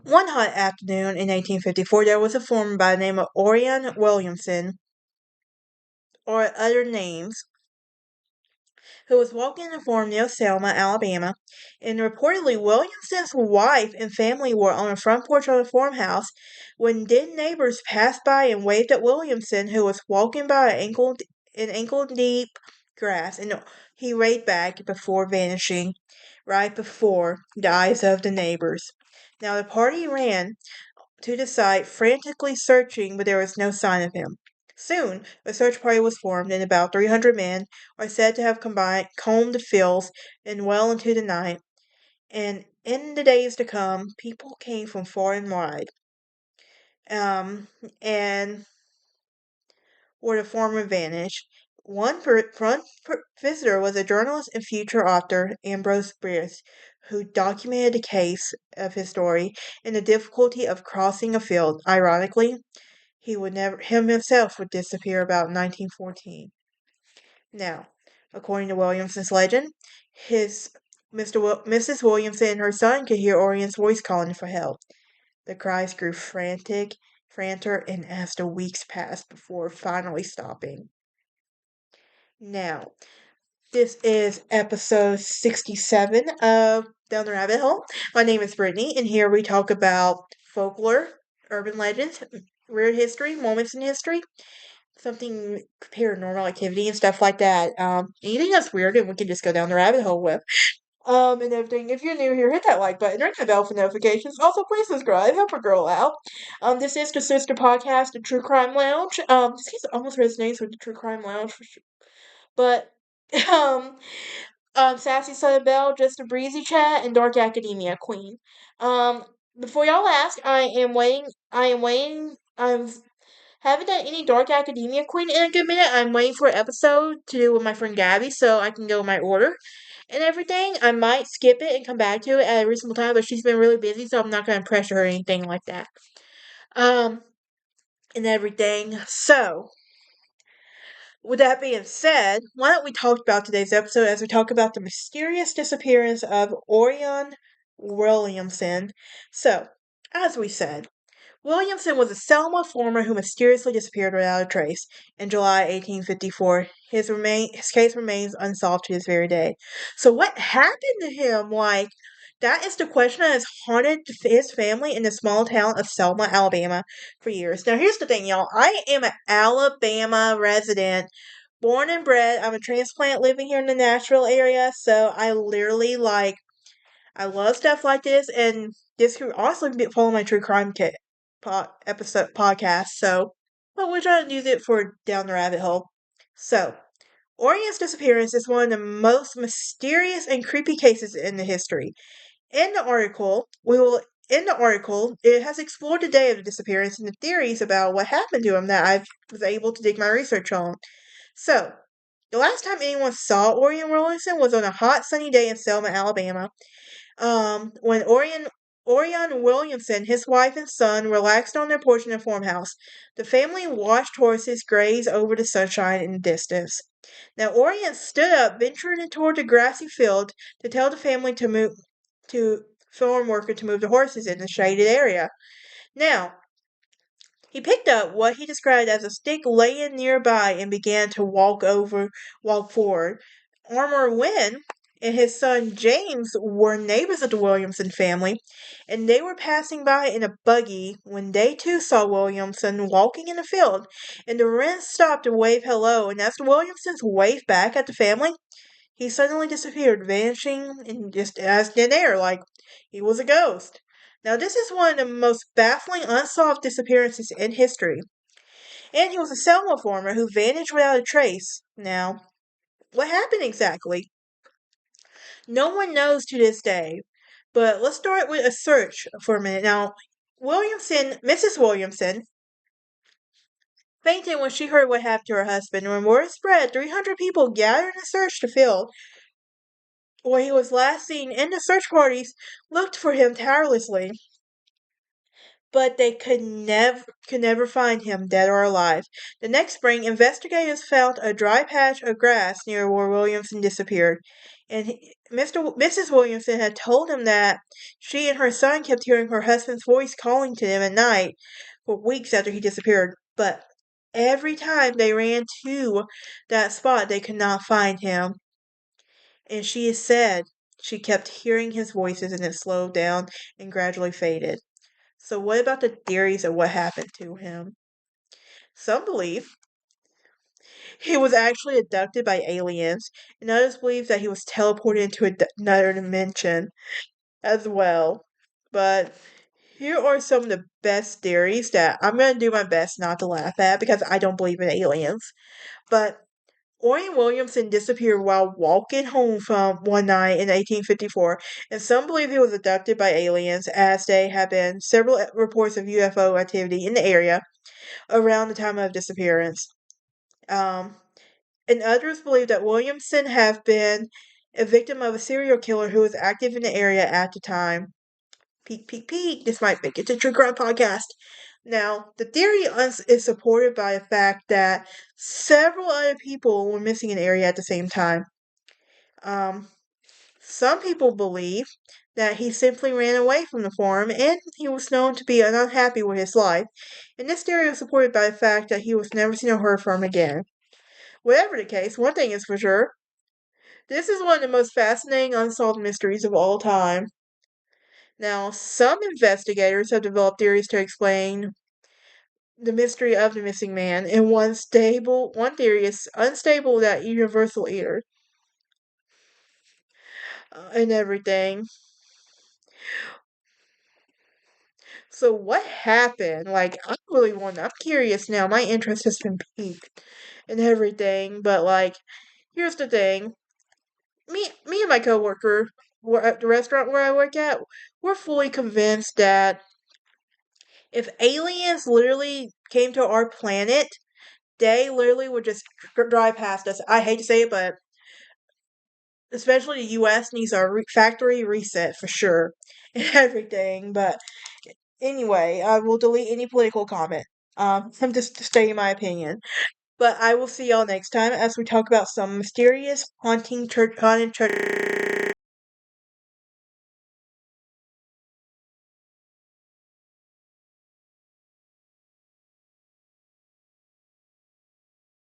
One hot afternoon in 1854, there was a foreman by the name of Orion Williamson, or other names, who was walking in a farm near Selma, Alabama, and reportedly Williamson's wife and family were on the front porch of the farmhouse when neighbors passed by and waved at Williamson, who was walking by in ankle-deep grass, and he waved back before vanishing right before the eyes of the neighbors. Now the party ran to the site, frantically searching, but there was no sign of him. Soon, a search party was formed, and about 300 men are said to have combed the fields and well into the night. And in the days to come, people came from far and wide. And where the former vanished. One visitor was a journalist and future author, Ambrose Bierce, who documented the case of his story and the difficulty of crossing a field. Ironically, him himself would disappear about 1914. Now, according to Williamson's legend, his Mrs. Williamson and her son could hear Orion's voice calling for help. The cries grew frantic, and as the weeks passed before finally stopping. Now, this is episode 67 of Down the Rabbit Hole. My name is Brittany, and here we talk about folklore, urban legends, weird history, moments in history, something paranormal activity and stuff like that. Anything that's weird and we can just go down the rabbit hole with. And everything. If you're new here, hit that like button, ring the bell for notifications. Also, please subscribe. Help a girl out. This is the sister podcast, the True Crime Lounge. This case almost resonates with the True Crime Lounge for sure. But, um, Sassy Southern Belle, Just a Breezy Chat, and Dark Academia Queen. Before y'all ask, I haven't done any Dark Academia Queen in a good minute. I'm waiting for an episode to do with my friend Gabby so I can go in my order and everything. I might skip it and come back to it at a reasonable time, but she's been really busy, so I'm not going to pressure her or anything like that. And everything. So, with that being said, why don't we talk about today's episode as we talk about the mysterious disappearance of Orion Williamson. So, as we said, Williamson was a Selma farmer who mysteriously disappeared without a trace. In July 1854, his case remains unsolved to this very day. So what happened to him? That is the question that has haunted his family in the small town of Selma, Alabama for years. Now, here's the thing, y'all. I am an Alabama resident, born and bred. I'm a transplant living here in the Nashville area, so I literally, I love stuff like this, and this could also be follow my true crime podcast. So, but we're trying to use it for down the rabbit hole. So, Orion's disappearance is one of the most mysterious and creepy cases in the history. In the article, it has explored the day of the disappearance and the theories about what happened to him that I was able to dig my research on. So, the last time anyone saw Orion Williamson was on a hot sunny day in Selma, Alabama. When Orion Williamson, his wife and son, relaxed on their porch in the farmhouse. The family watched horses graze over the sunshine in the distance. Now Orion stood up, venturing toward the grassy field to tell the family to farm worker to move the horses in the shaded area. Now, he picked up what he described as a stick laying nearby and began to walk forward. Armour Wynn and his son James were neighbors of the Williamson family, and they were passing by in a buggy when they too saw Williamson walking in the field. And the Wrens stopped to wave hello, and as the Williamsons waved back at the family, he suddenly disappeared, vanishing in just as thin air, like he was a ghost. Now, this is one of the most baffling unsolved disappearances in history. And he was a Selma farmer who vanished without a trace. Now, what happened exactly? No one knows to this day. But let's start with a search for a minute. Now, Mrs. Williamson, fainted when she heard what happened to her husband. When word spread, 300 people gathered and searched the field where he was last seen, and the search parties looked for him tirelessly. but they could never find him, dead or alive. The next spring, investigators found a dry patch of grass near where Williamson disappeared, and Mrs. Williamson had told him that she and her son kept hearing her husband's voice calling to them at night for weeks after he disappeared. But every time they ran to that spot, they could not find him. And she said she kept hearing his voices and it slowed down and gradually faded. So, what about the theories of what happened to him? Some believe he was actually abducted by aliens, and others believe that he was teleported into another dimension as well. But here are some of the best theories that I'm going to do my best not to laugh at because I don't believe in aliens. But Orion Williamson disappeared while walking home from one night in 1854, and some believe he was abducted by aliens, as there have been several reports of UFO activity in the area around the time of disappearance. Um, and others believe that Williamson have been a victim of a serial killer who was active in the area at the time. Peek, peek, peek. This might make it to True Crime Podcast. Now, the theory is supported by the fact that several other people were missing in the area at the same time. Um, some people believe that he simply ran away from the farm and he was known to be unhappy with his life. And this theory is supported by the fact that he was never seen or heard from again. Whatever the case, one thing is for sure. This is one of the most fascinating unsolved mysteries of all time. Now, some investigators have developed theories to explain the mystery of the missing man, and one theory is unstable that universal ear and everything. So what happened? Like, I'm curious now. My interest has been piqued and everything, but like, here's the thing. Me and my coworker were at the restaurant where I work at. We're fully convinced that if aliens literally came to our planet, they literally would just drive past us. I hate to say it, but especially the U.S. needs a factory reset for sure and everything. But anyway, I will delete any political comment. I'm just stating my opinion. But I will see y'all next time as we talk about some mysterious haunted church